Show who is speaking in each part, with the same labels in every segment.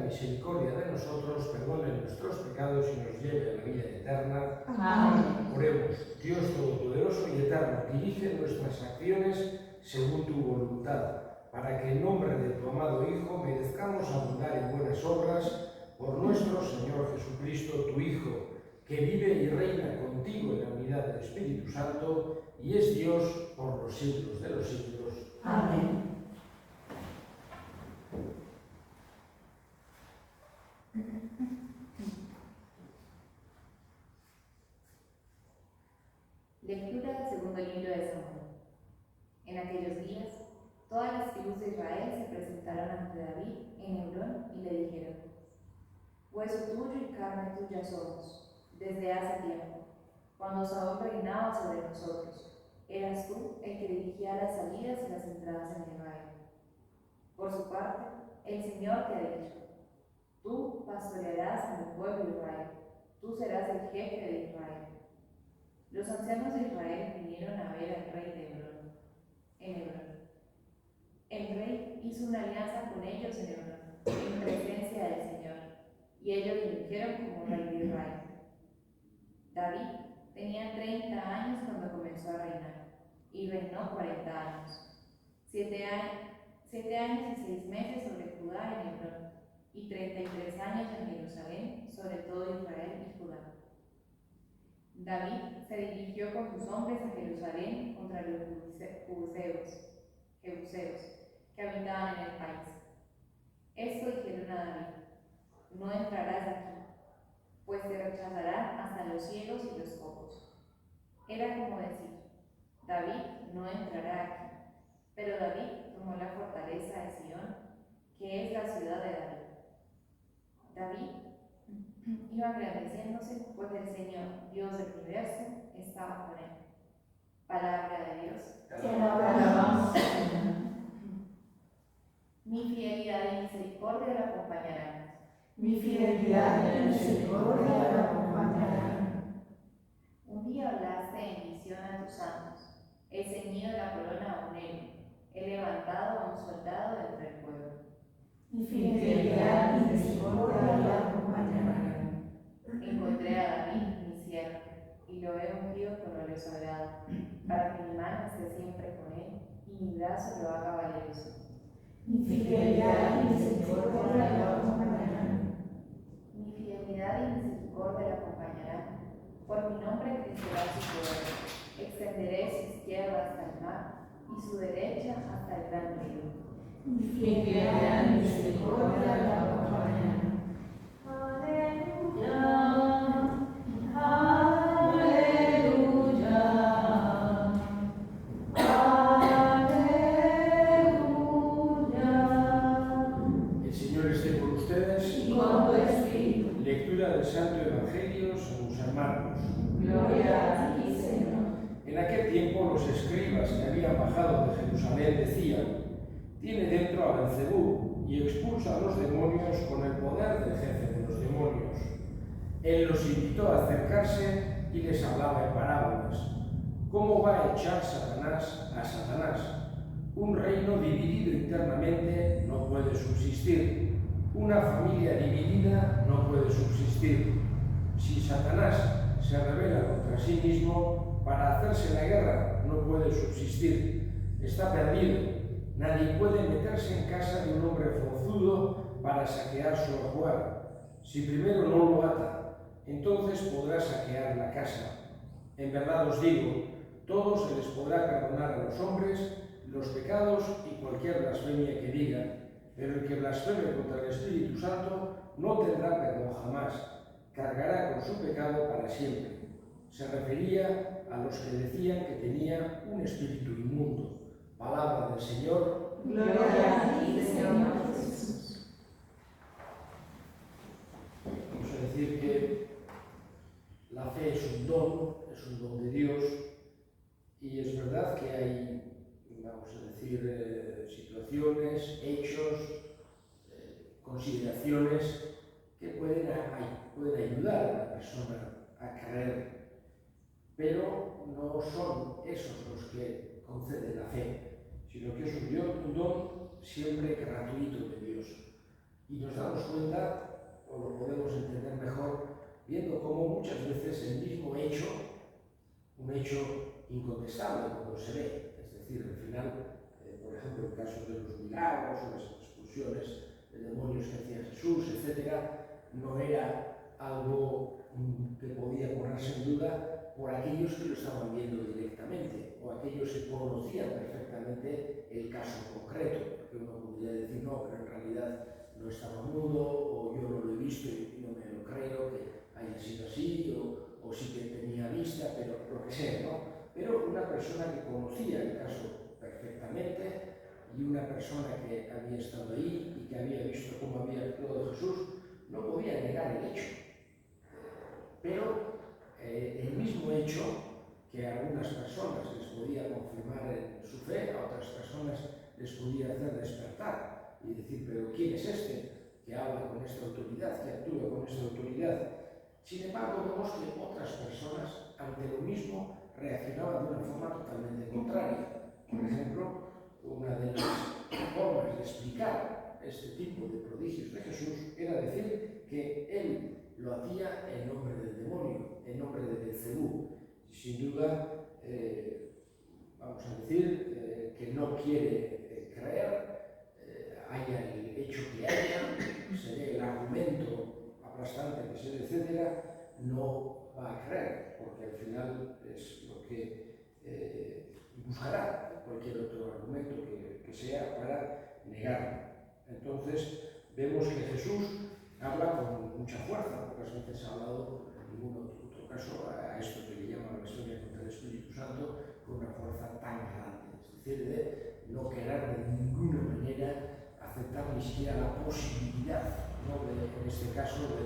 Speaker 1: Misericordia de nosotros, perdone nuestros pecados y nos lleve a la vida eterna.
Speaker 2: Amén.
Speaker 1: Oremos, Dios Todopoderoso y Eterno, dirige nuestras acciones según tu voluntad, para que en nombre de tu amado Hijo merezcamos abundar en buenas obras por nuestro Señor Jesucristo, tu Hijo, que vive y reina contigo en la unidad del Espíritu Santo y es Dios por los siglos de los siglos.
Speaker 2: Amén.
Speaker 3: Lectura del segundo libro de Samuel. En aquellos días, todas las tribus de Israel se presentaron ante David en Hebrón y le dijeron: Hueso tuyo y carne tuya somos, desde hace tiempo, cuando Saúl reinaba sobre nosotros. Eras tú el que dirigía las salidas y las entradas en Israel. Por su parte, el Señor te ha dicho: Tú pastorearás a mi pueblo Israel, tú serás el jefe de Israel. Los ancianos de Israel vinieron a ver al rey de Hebrón, en Hebrón. El rey hizo una alianza con ellos en Hebrón, en presencia del Señor, y ellos le ungieron como rey de Israel. David tenía 30 años cuando comenzó a reinar, y reinó 40 años. 7 años y 6 meses sobre Judá en Hebrón, y 33 años en Jerusalén, sobre todo Israel y Judá. David se dirigió con sus hombres a Jerusalén contra los jebuseos que habitaban en el país. Esto dijeron a David: No entrarás aquí, pues te rechazarán hasta los ciegos y los cojos. Era como decir: David no entrará aquí. Pero David tomó la fortaleza de Sión, que es la ciudad de David. David iba engrandeciéndose, pues el Señor, Dios del universo, estaba con él. Palabra de Dios.
Speaker 2: Te alabamos, Señor.
Speaker 3: Mi fidelidad y misericordia la acompañarán.
Speaker 2: Mi fidelidad y misericordia la acompañarán.
Speaker 3: Un día hablaste en visión a tus santos, he ceñido la corona a un héroe, he levantado a un soldado de entre el pueblo.
Speaker 2: Mi fidelidad y misericordia la acompañarán.
Speaker 3: Encontré a David, mi siervo, y lo he ungido con óleo sagrado, para que mi mano esté siempre con él, y mi brazo brazo lo haga valeroso.
Speaker 2: Mi fidelidad y misericordia lo acompañarán.
Speaker 3: Mi fidelidad y misericordia lo acompañarán. Por mi nombre crecerá su poder. Extenderé su izquierda hasta el mar y su derecha hasta el gran río.
Speaker 2: Mi fidelidad y misericordia lo acompañarán. Aleluya, aleluya, aleluya.
Speaker 1: El Señor esté con ustedes.
Speaker 2: Y con tu espíritu.
Speaker 1: Lectura del Santo Evangelio según San Marcos.
Speaker 2: Gloria a ti, Señor.
Speaker 1: En aquel tiempo los escribas que habían bajado de Jerusalén decían: tiene dentro a Belcebú y expulsa a los demonios con el poder del jefe de los demonios. Él los invitó a acercarse y les hablaba en parábolas. ¿Cómo va a echar Satanás a Satanás? Un reino dividido internamente no puede subsistir. Una familia dividida no puede subsistir. Si Satanás se rebela contra sí mismo, para hacerse la guerra no puede subsistir. Está perdido. Nadie puede meterse en casa de un hombre forzudo para saquear su ajuar. Si primero no lo ata, entonces podrá saquear la casa. En verdad os digo, todo se les podrá perdonar a los hombres los pecados y cualquier blasfemia que digan, pero el que blasfeme contra el Espíritu Santo no tendrá perdón jamás, cargará con su pecado para siempre. Se refería a los que decían que tenían un espíritu inmundo. Palabra del Señor.
Speaker 2: Gloria a ti, Señor Jesús.
Speaker 1: Vamos a decir que la fe es un don de Dios, y es verdad que hay, vamos a decir, situaciones, hechos, consideraciones que pueden ayudar a la persona a creer, pero no son esos los que conceden la fe, sino que es un don siempre gratuito de Dios. Y nos damos cuenta, o lo podemos entender mejor, viendo cómo muchas veces el mismo hecho, un hecho incontestable cuando se ve, es decir, al final, por ejemplo, el caso de los milagros o las expulsiones de demonios que hacía Jesús, etc., no era algo que podía ponerse en duda por aquellos que lo estaban viendo directamente, o aquellos que conocían perfectamente el caso concreto, porque uno podría decir, no, pero en realidad no estaba mudo, o yo no lo he visto y no me lo creo que haya sido así, o sí que tenía vista, pero lo que sea, ¿no? Pero una persona que conocía el caso perfectamente y una persona que había estado ahí y que había visto cómo había actuado Jesús, no podía negar el hecho. Pero el mismo hecho que a algunas personas les podía confirmar en su fe, a otras personas les podía hacer despertar y decir, pero ¿quién es este que habla con esta autoridad, que actúa con esta autoridad? Sin embargo, vemos que otras personas, ante lo mismo, reaccionaban de una forma totalmente contraria. Por ejemplo, una de las formas de explicar este tipo de prodigios de Jesús era decir que él lo hacía en nombre del demonio, en nombre de Belcebú. Sin duda, vamos a decir que no quiere creer, haya el hecho que haya, se dé el argumento aplastante que se dé, etcétera, no va a creer, porque al final es lo que buscará cualquier otro argumento que sea para negarlo. Entonces, vemos que Jesús habla con mucha fuerza, pocas veces ha hablado, en ningún otro caso, a esto que le llama la blasfemia contra el Espíritu Santo, con una fuerza tan grande, es decir, de no querer de ninguna manera aceptar ni siquiera la posibilidad, ¿no?, en este caso, de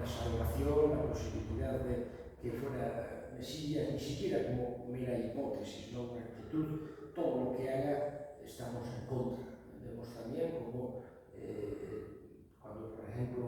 Speaker 1: la salvación, la posibilidad de que fuera Mesías, ni siquiera como mera hipótesis, ¿no?, una actitud. Todo lo que haga estamos en contra. Vemos también como cuando, por ejemplo,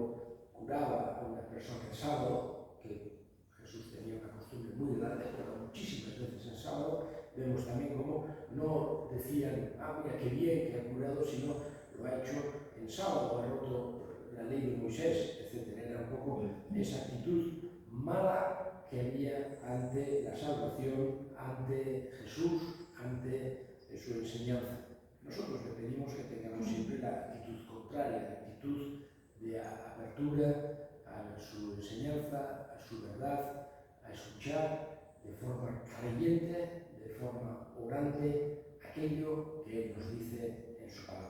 Speaker 1: curaba a una persona en sábado, que Jesús tenía una costumbre muy grande, pero muchísimas veces en sábado, vemos también como no decían, mira qué bien que ha curado, sino lo ha hecho en sábado, ha roto la ley de Moisés, etc. Era un poco esa actitud mala que había ante la salvación, ante Jesús, ante su enseñanza. la actitud contraria, la actitud de apertura a su enseñanza, a su verdad, a escuchar de forma creyente, de forma orante, aquello que Él nos dice en su palabra.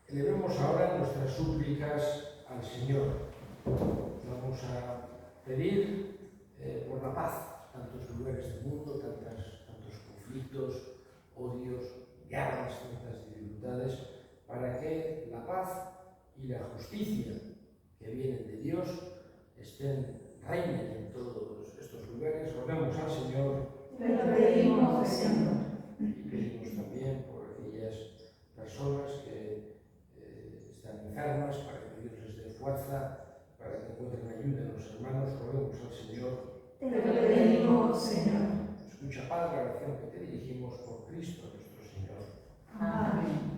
Speaker 1: Elevemos ahora nuestras súplicas al Señor. Vamos a pedir por la paz, tantos lugares del mundo, tantos conflictos, odios, guerras, tantas dificultades, para que la paz y la justicia que vienen de Dios reinen en todos estos lugares. Roguemos al Señor.
Speaker 2: Te lo pedimos, Señor.
Speaker 1: Y pedimos también por aquellas personas que están enfermas, para que Dios les dé fuerza, para que encuentren ayuda en los hermanos. Roguemos al Señor.
Speaker 2: Te lo pedimos, Señor.
Speaker 1: Escucha, Padre, la oración que te dirigimos por Cristo nuestro Señor.
Speaker 2: Amén.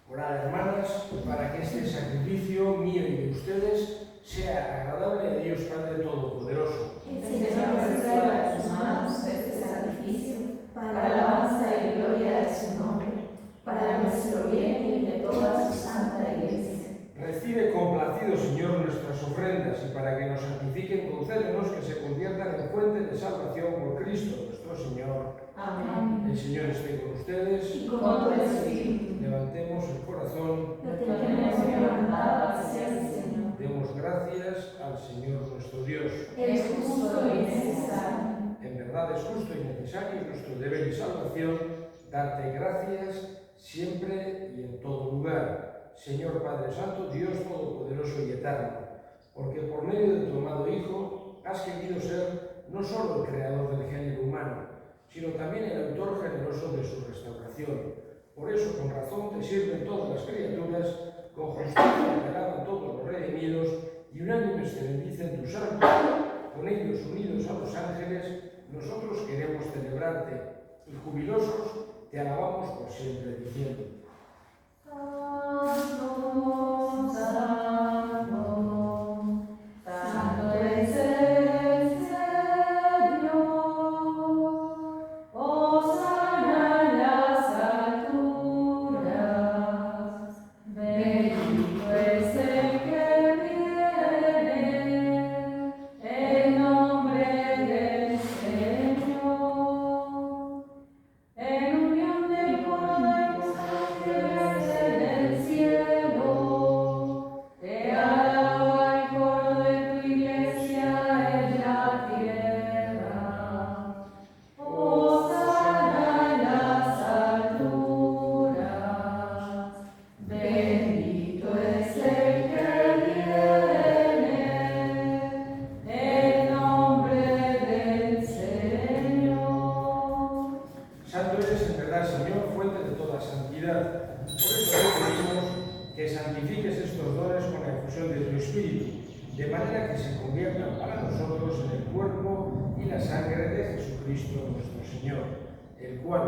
Speaker 1: Orad, hermanas, para que este sacrificio mío y de ustedes sea agradable a Dios Padre Todopoderoso.
Speaker 2: El Señor reciba de tus manos este sacrificio para alabanza y gloria de su nombre, para nuestro bien y de toda su santa iglesia.
Speaker 1: Recibe complacido, Señor, nuestras ofrendas y para que nos santifiquen, concédenos que se conviertan en fuente de salvación por Cristo nuestro Señor.
Speaker 2: Amén.
Speaker 1: El Señor esté con ustedes.
Speaker 2: Y con tu espíritu.
Speaker 1: Levantemos el corazón.
Speaker 2: Lo tenemos levantado hacia el Señor.
Speaker 1: Demos gracias al Señor nuestro Dios.
Speaker 2: Es justo y necesario.
Speaker 1: En verdad es justo y necesario, es nuestro deber y salvación, darte gracias siempre y en todo lugar, Señor Padre Santo, Dios Todopoderoso y Eterno, porque por medio de tu amado Hijo has querido ser no solo el creador del género humano, sino también el autor generoso de su restauración. Por eso, con razón, te sirven todas las criaturas, con justicia te alaban todos los redimidos, y unánimes te bendicen tus santos. Con ellos unidos a los ángeles, nosotros queremos celebrarte, y jubilosos te alabamos por siempre, diciendo:
Speaker 2: Santo, santo, santo es el Señor. Hosana en las alturas. Bendito es el que viene en nombre del Señor. En unión del coro de los ángeles en el cielo, te alaba el coro de tu iglesia en la tierra. Hosana en las alturas. Bendito es el que viene en nombre del Señor.
Speaker 1: Santo eres en verdad, Señor, fuente de toda santidad. Por eso te pedimos que santifiques estos dones con la efusión de tu Espíritu, de manera que se conviertan para nosotros en el cuerpo y la sangre de Jesucristo nuestro Señor, el cual,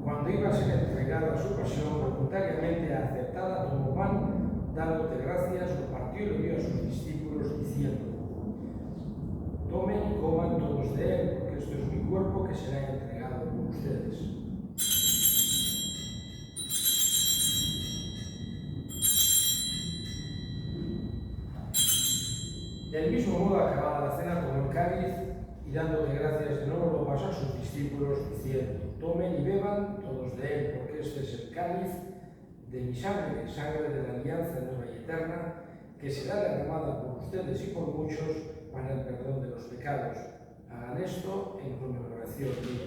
Speaker 1: cuando iba a ser entregado a su pasión, voluntariamente aceptada, tomó pan, dándote gracias, lo partió y lo dio a sus discípulos, diciendo: tomen y coman todos de él, porque esto es mi cuerpo que será entregado por ustedes. Del mismo modo, acabada la cena, tomó el cáliz y dándote gracias de nuevo lo pasó a sus discípulos, diciendo: tomen y beban todos de él, porque este es el cáliz de mi sangre, sangre de la alianza nueva y eterna, que será derramada por ustedes y por muchos para el perdón de los pecados. Hagan esto en conmemoración mía.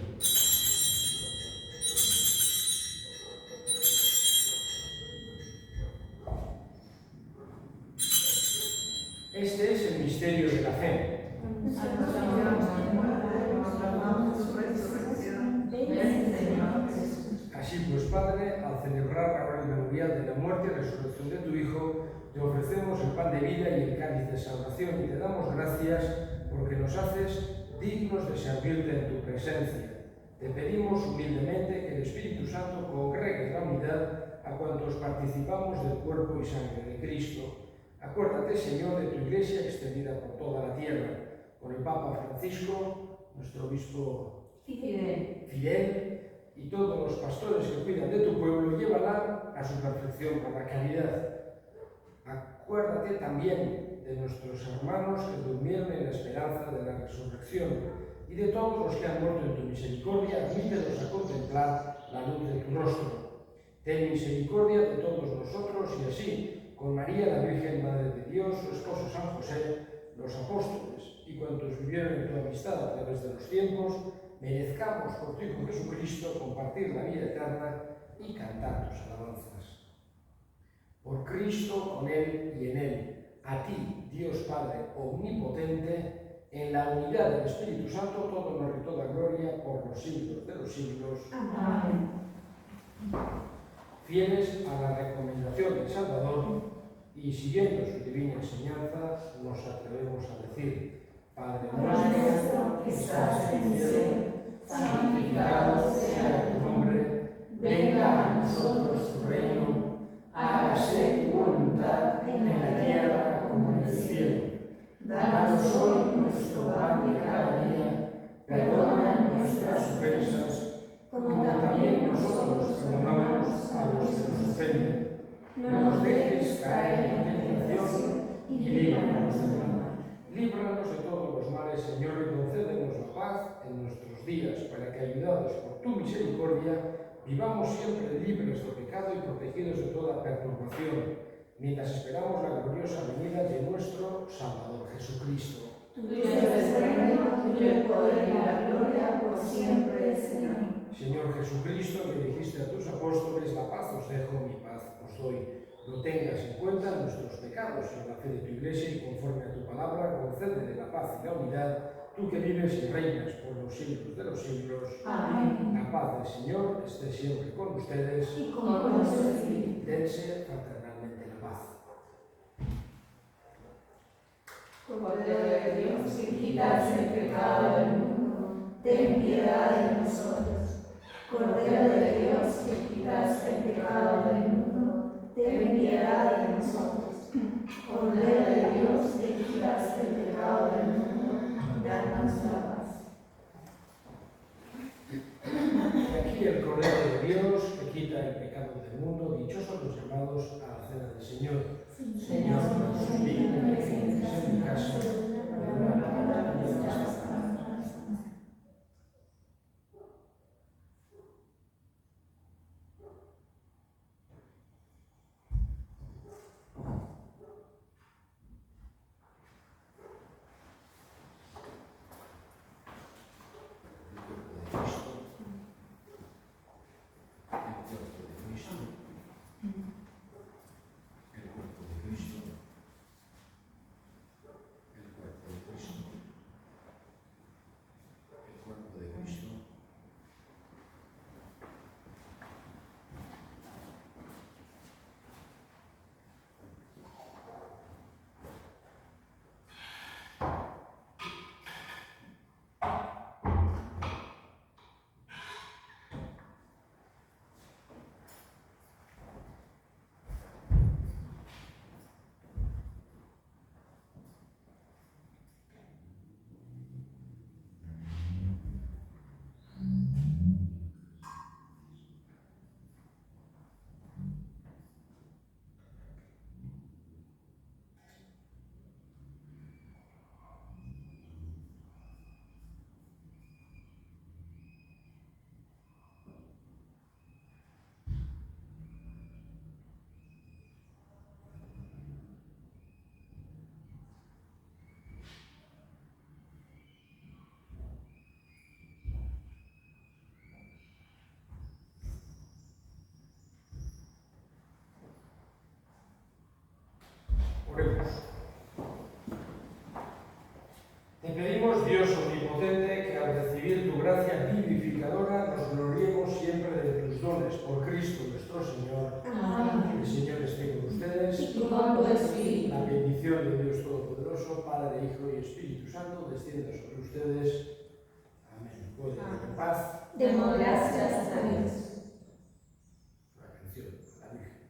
Speaker 1: Este es el misterio de la fe. Así pues, Padre, al celebrar ahora el memorial de la muerte y resurrección de tu Hijo, te ofrecemos el pan de vida y el cáliz de salvación y te damos gracias porque nos haces dignos de servirte en tu presencia. Te pedimos humildemente que el Espíritu Santo congregue en la unidad a cuantos participamos del cuerpo y sangre de Cristo. Acuérdate, Señor, de tu Iglesia extendida por toda la tierra, con el Papa Francisco, nuestro obispo Fidel, y todos los pastores que cuidan de tu pueblo, llévala a su perfección por la caridad. Acuérdate también de nuestros hermanos que durmieron en la esperanza de la resurrección y de todos los que han muerto en tu misericordia, admítelos a contemplar la luz de tu rostro. Ten misericordia de todos nosotros y así, con María la Virgen, Madre de Dios, su esposo San José, los apóstoles y cuantos vivieron en tu amistad a través de los tiempos, merezcamos por tu Hijo Jesucristo compartir la vida eterna y cantar tus alabanzas. Por Cristo, con Él y en Él, a ti, Dios Padre omnipotente, en la unidad del Espíritu Santo, todo honor y toda gloria por los siglos de los siglos.
Speaker 2: Amén.
Speaker 1: Fieles a la recomendación del Salvador y siguiendo su divina enseñanza, nos atrevemos a decir: Padre nuestro que estás en el cielo, santificado sea tu nombre, venga a nosotros tu reino, hágase tu voluntad en la tierra como en el cielo. Danos hoy nuestro pan de cada día, perdona nuestras ofensas, como también nosotros perdonamos a los que nos ofenden. No nos dejes caer en tentación y líbranos del mal. Líbranos de todos los males, Señor, y concédenos la paz en nuestros días, para que, ayudados por tu misericordia, vivamos siempre libres de pecado y protegidos de toda perturbación, mientras esperamos la gloriosa venida de nuestro Salvador Jesucristo.
Speaker 2: Tuyo es el reino, tuyo el poder y la gloria por siempre, Señor.
Speaker 1: Señor Jesucristo, que dijiste a tus apóstoles: la paz os dejo, mi paz os doy. No tengas en cuenta nuestros pecados, sino la fe de tu Iglesia, y conforme a tu palabra, concédele la paz y la unidad, tú que vives y reinas por los siglos de los siglos.
Speaker 2: Amén.
Speaker 1: La paz del Señor esté siempre con ustedes.
Speaker 2: Y con nuestro espíritu.
Speaker 1: Dense fraternalmente la paz.
Speaker 2: Cordero de Dios, que quitas el pecado del mundo, ten piedad de nosotros. Cordero de Dios, que quitas el pecado del mundo, ten piedad de nosotros. Cordero de Dios, que quitas el pecado del mundo, danos la paz.
Speaker 1: Y aquí el Cordero de Dios, que quita el pecado del mundo, dichosos los llamados a la cena del Señor. Señor, no soy digno de que entres en mi casa, pero una palabra tuya me bastará. pedimos, Dios omnipotente, que al recibir tu gracia vivificadora nos gloriemos siempre de tus dones por Cristo nuestro Señor.
Speaker 2: Amén.
Speaker 1: El Señor esté con ustedes.
Speaker 2: Y con tu espíritu.
Speaker 1: La bendición de Dios Todopoderoso, Padre, Hijo y Espíritu Santo, descienda sobre ustedes. Amén. Pueden ir en paz.
Speaker 2: Demos gracias a Dios.
Speaker 1: La canción, la Virgen.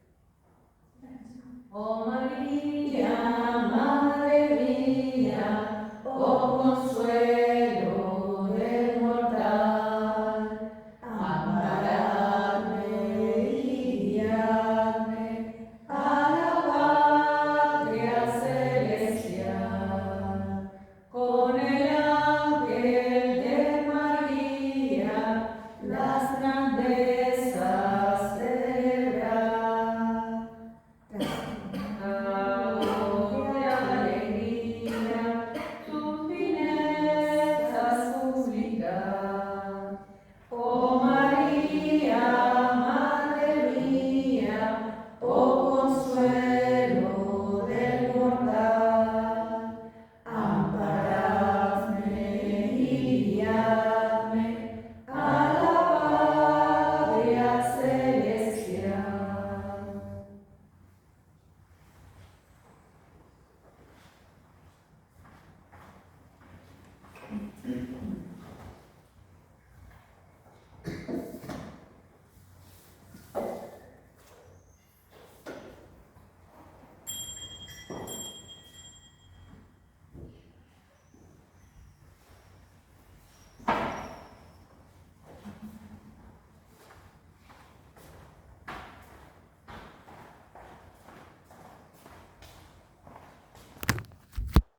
Speaker 2: Oh María.